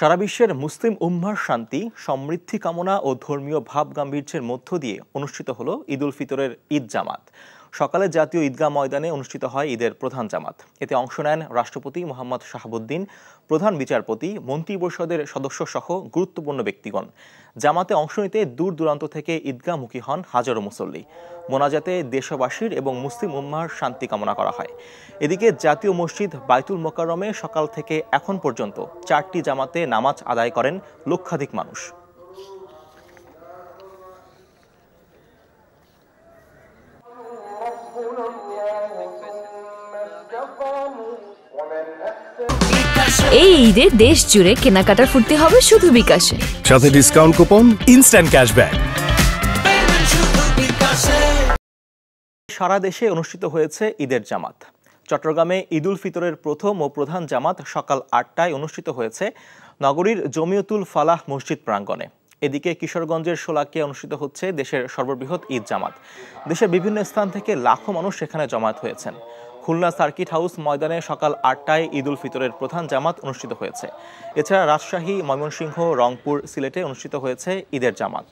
সারা বিশ্বের মুসলিম উম্মার শান্তি, সমৃদ্ধি কামনা ও ধর্মীয় ভাব গাম্ভীর্যের মধ্য দিয়ে অনুষ্ঠিত হলো ঈদ উল ফিতরের ঈদ জামাত। সকালে জাতীয় ঈদগাহ ময়দানে অনুষ্ঠিত হয় ঈদের প্রধান জামাত। এতে অংশ নেন রাষ্ট্রপতি মোহাম্মদ শাহাবুদ্দিন, প্রধান বিচারপতি, মন্ত্রিপরিষদের সদস্য সহ গুরুত্বপূর্ণ ব্যক্তিগণ। জামাতে অংশ নিতে দূর দূরান্ত থেকে ঈদগাহমুখী হন হাজারো মুসল্লি। মোনাজাতে দেশবাসীর এবং মুসলিম উম্মার শান্তি কামনা করা হয়। এদিকে জাতীয় মসজিদ বাইতুল মোকাররমে সকাল থেকে এখন পর্যন্ত 4টি জামাতে নামাজ আদায় করেন লক্ষাধিক মানুষ। এই ঈদে দেশ জুড়ে কেনাকাটার ফুর্তি হবে শুধু বিকাশে, সাথে ডিসকাউন্ট কুপন, ইনস্ট্যান্ট ক্যাশব্যাক। সারা দেশে অনুষ্ঠিত হয়েছে ঈদের জামাত। চট্টগ্রামে ঈদ উল ফিতরের প্রথম ও প্রধান জামাত সকাল 8টায় অনুষ্ঠিত হয়েছে নগরীর জমিয়তুল ফালাহ মসজিদ প্রাঙ্গণে। এদিকে কিশোরগঞ্জের শোলাকিয়ায় অনুষ্ঠিত হচ্ছে দেশের সর্ববৃহৎ ঈদ জামাত। দেশের বিভিন্ন স্থান থেকে লাখো মানুষ সেখানে জমায়েত হয়েছেন। খুলনা সার্কিট হাউস ময়দানে সকাল 8টায় ঈদ উল ফিতরের প্রধান জামাত অনুষ্ঠিত হয়েছে। এছাড়া রাজশাহী, ময়মনসিংহ, রংপুর, সিলেটে অনুষ্ঠিত হয়েছে ঈদের জামাত।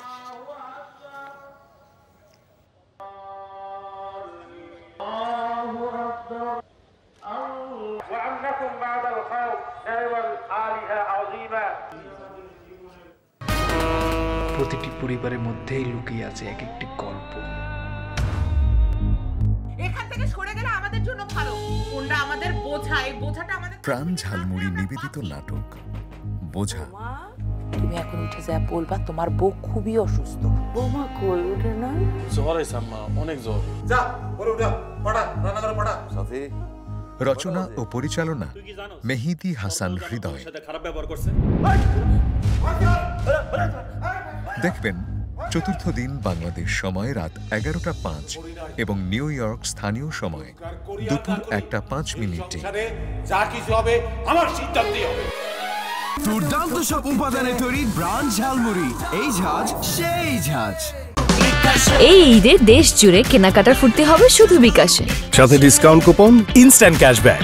প্রতিটি পরিবারের মধ্যেই লুকিয়ে আছে এক একটি গল্প। এখান থেকে সরে গেলে আমাদের জন্য ভালো। কোনটা আমাদের বোঝা, এই বোঝাটা আমাদের। প্রাণ ঝালমুড়ি নিবেদিত নাটক বোঝা। তুমি এখন উঠে যা বলবা তোমার বউ খুবই অসুস্থ। বৌমা কই উঠে না? জ্বর হইছে আম্মা, অনেক জ্বর। যা বলে উঠা, পড়া রান্না করে পড়া। সাথী রচনা ও পরিচালনা মেহেদী হাসান হৃদয়। খারাপ ব্যবহার করছে। দেখবেন চতুর্থ দিন বাংলাদেশ সময় রাত 11টা 5 এবং নিউ ইয়র্ক স্থানীয় সময় দুপুর 1টা 5 যা কিছু হবে আমার সিদ্ধান্তই হবে। দুর্দান্ত সব উপাদানে তৈরি ব্রাউন ঝালমুড়ি, এই ঝাঁজ সেই ঝাঁজ। এই ঈদে দেশ জুড়ে কেনাকাটার ফুর্তি হবে শুধু বিকাশে, সাথে ডিসকাউন্ট কুপন, ইনস্ট্যান্ট ক্যাশব্যাক।